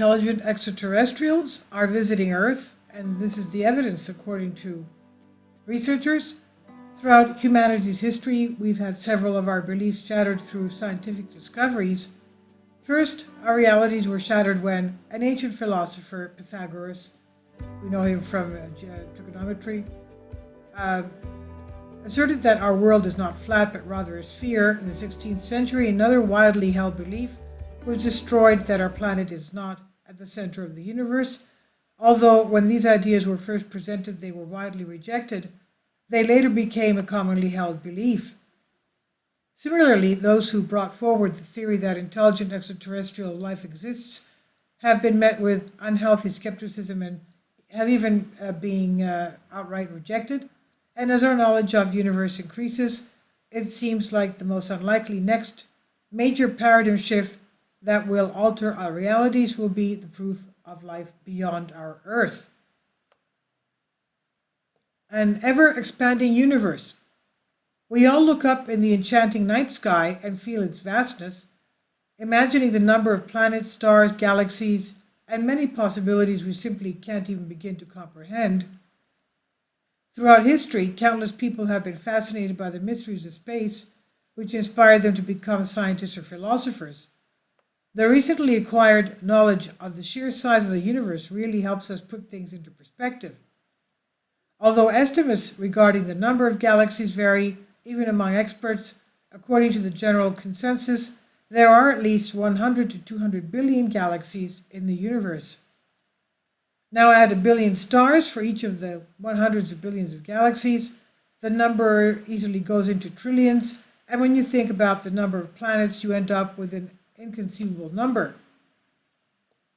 intelligent extraterrestrials are visiting Earth, and this is the evidence according to researchers. Throughout humanity's history, we've had several of our beliefs shattered through scientific discoveries. First, our realities were shattered when an ancient philosopher, Pythagoras, we know him from trigonometry, asserted that our world is not flat but rather a sphere. In the 16th century, another widely held belief was destroyed that our planet is not at the center of the universe. Although when these ideas were first presented, they were widely rejected, they later became a commonly held belief. Similarly, those who brought forward the theory that intelligent extraterrestrial life exists have been met with unhealthy skepticism and have even been outright rejected. And as our knowledge of the universe increases, it seems like the most unlikely next major paradigm shift that will alter our realities will be the proof of life beyond our Earth. An ever-expanding universe. We all look up in the enchanting night sky and feel its vastness, imagining the number of planets, stars, galaxies, and many possibilities we simply can't even begin to comprehend. Throughout history, countless people have been fascinated by the mysteries of space, which inspired them to become scientists or philosophers. The recently acquired knowledge of the sheer size of the universe really helps us put things into perspective. Although estimates regarding the number of galaxies vary, even among experts, according to the general consensus, there are at least 100 to 200 billion galaxies in the universe. Now add a billion stars for each of the hundreds of billions of galaxies. The number easily goes into trillions, and when you think about the number of planets, you end up with an inconceivable number.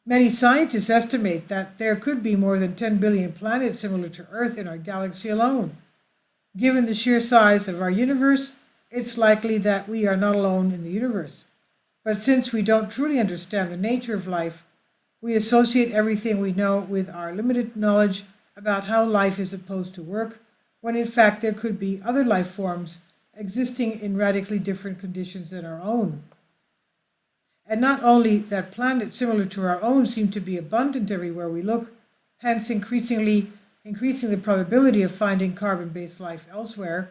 Many scientists estimate that there could be more than 10 billion planets similar to Earth in our galaxy alone. Given the sheer size of our universe, it's likely that we are not alone in the universe. But since we don't truly understand the nature of life, we associate everything we know with our limited knowledge about how life is supposed to work, when in fact there could be other life forms existing in radically different conditions than our own. And not only that planets similar to our own seem to be abundant everywhere we look, hence increasing the probability of finding carbon-based life elsewhere,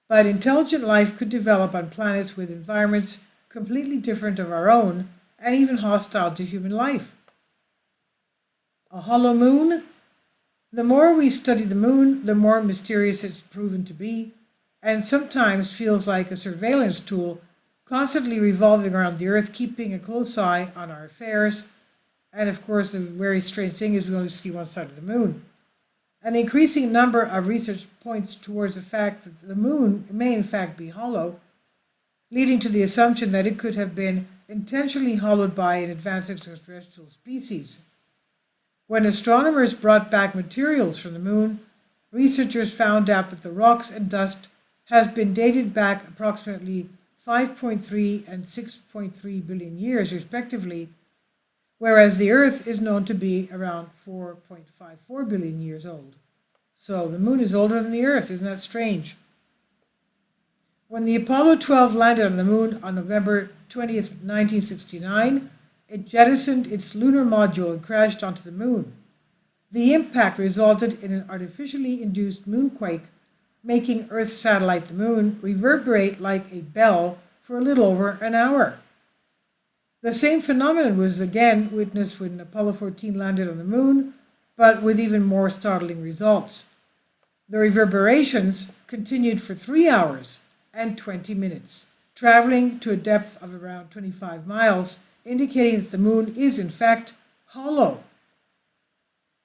but intelligent life could develop on planets with environments completely different of our own and even hostile to human life. A hollow moon? The more we study the moon, the more mysterious it's proven to be, and sometimes feels like a surveillance tool constantly revolving around the Earth, keeping a close eye on our affairs. And of course, the very strange thing is we only see one side of the moon. An increasing number of research points towards the fact that the moon may in fact be hollow, leading to the assumption that it could have been intentionally hollowed by an advanced extraterrestrial species. When astronomers brought back materials from the moon, researchers found out that the rocks and dust has been dated back approximately 5.3 and 6.3 billion years, respectively, whereas the Earth is known to be around 4.54 billion years old. So the moon is older than the Earth. Isn't that strange? When the Apollo 12 landed on the moon on November 20th, 1969, it jettisoned its lunar module and crashed onto the moon. The impact resulted in an artificially induced moonquake, making Earth's satellite, the moon, reverberate like a bell for a little over an hour. The same phenomenon was again witnessed when Apollo 14 landed on the moon, but with even more startling results. The reverberations continued for 3 hours and 20 minutes, traveling to a depth of around 25 miles, indicating that the moon is in fact hollow.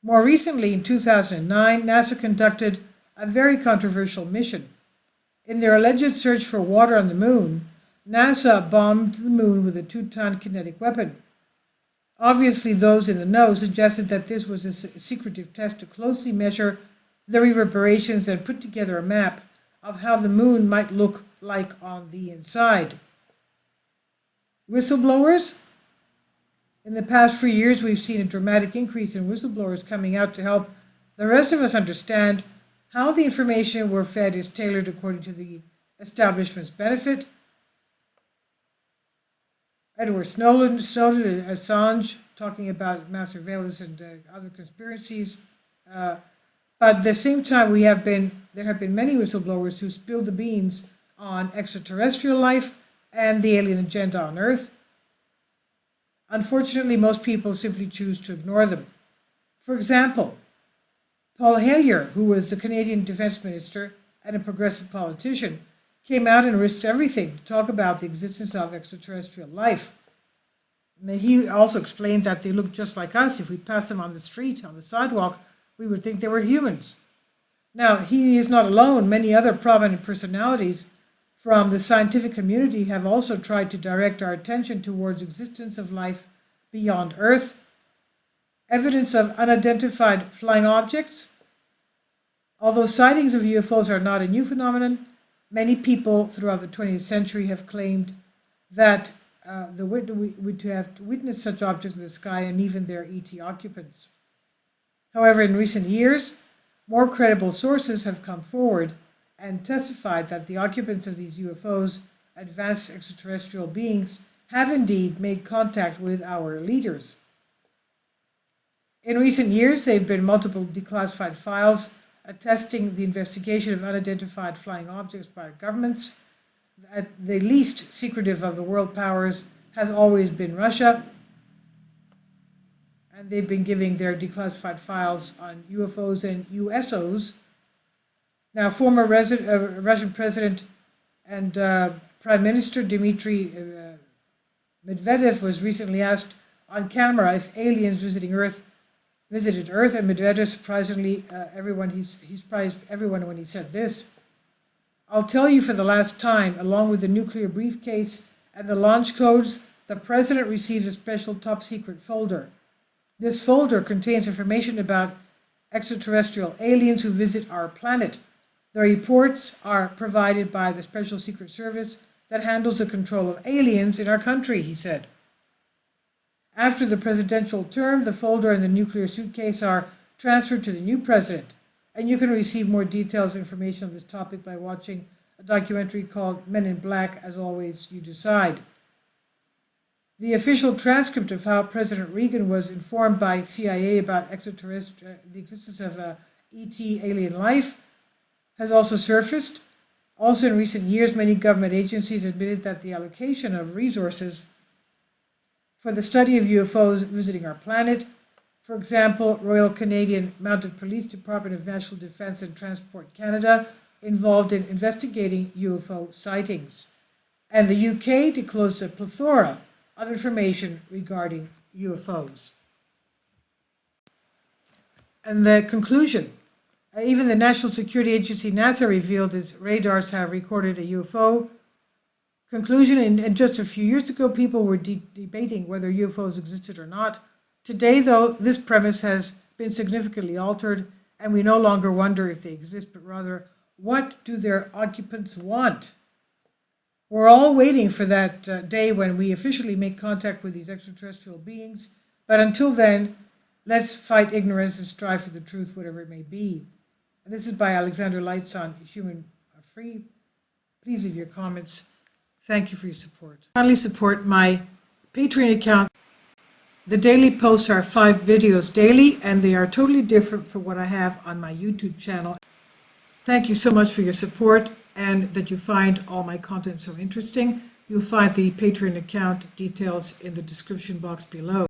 More recently, in 2009, NASA conducted a very controversial mission. In their alleged search for water on the moon, NASA bombed the moon with a 2-ton kinetic weapon. Obviously, those in the know suggested that this was a secretive test to closely measure the reverberations and put together a map of how the moon might look like on the inside. Whistleblowers? In the past few years, we've seen a dramatic increase in whistleblowers coming out to help the rest of us understand how the information we're fed is tailored according to the establishment's benefit. Edward Snowden, Assange, talking about mass surveillance and other conspiracies. But at the same time, there have been many whistleblowers who spilled the beans on extraterrestrial life and the alien agenda on Earth. Unfortunately, most people simply choose to ignore them. For example, Paul Hellyer, who was the Canadian Defence Minister and a progressive politician, came out and risked everything to talk about the existence of extraterrestrial life. And he also explained that they look just like us. If we pass them on the street, on the sidewalk, we would think they were humans. Now, he is not alone. Many other prominent personalities from the scientific community have also tried to direct our attention towards existence of life beyond Earth, evidence of unidentified flying objects. Although sightings of UFOs are not a new phenomenon, many people throughout the 20th century have claimed that to have witnessed such objects in the sky and even their ET occupants. However, in recent years, more credible sources have come forward and testified that the occupants of these UFOs, advanced extraterrestrial beings, have indeed made contact with our leaders. In recent years, there have been multiple declassified files attesting the investigation of unidentified flying objects by governments. At the least secretive of the world powers has always been Russia, and they've been giving their declassified files on UFOs and USOs. Now, former Russian President and Prime Minister Dmitry Medvedev was recently asked on camera if aliens visited Earth, and Medvedev surprisingly he surprised everyone when he said this: "I'll tell you for the last time, along with the nuclear briefcase and the launch codes, the president received a special top-secret folder. This folder contains information about extraterrestrial aliens who visit our planet. The reports are provided by the Special Secret Service that handles the control of aliens in our country," he said. After the presidential term, the folder and the nuclear suitcase are transferred to the new president, and you can receive more details and information on this topic by watching a documentary called Men in Black, As Always You Decide. The official transcript of how President Reagan was informed by CIA about the existence of ET alien life has also surfaced. Also in recent years, many government agencies admitted that the allocation of resources for the study of UFOs visiting our planet, for example, Royal Canadian Mounted Police Department of National Defence and Transport Canada, involved in investigating UFO sightings. And the UK disclosed a plethora of information regarding UFOs. And the conclusion: even the National Security Agency NASA revealed its radars have recorded a UFO. Conclusion: and just a few years ago, people were debating whether UFOs existed or not. Today, though, this premise has been significantly altered, and we no longer wonder if they exist, but rather, what do their occupants want? We're all waiting for that day when we officially make contact with these extraterrestrial beings, but until then, let's fight ignorance and strive for the truth, whatever it may be. And this is by Alexander Lights on Human Free. Please leave your comments. Thank you for your support. Finally, support my Patreon account. The daily posts are 5 videos daily, and they are totally different from what I have on my YouTube channel. Thank you so much for your support, and that you find all my content so interesting. You'll find the Patreon account details in the description box below.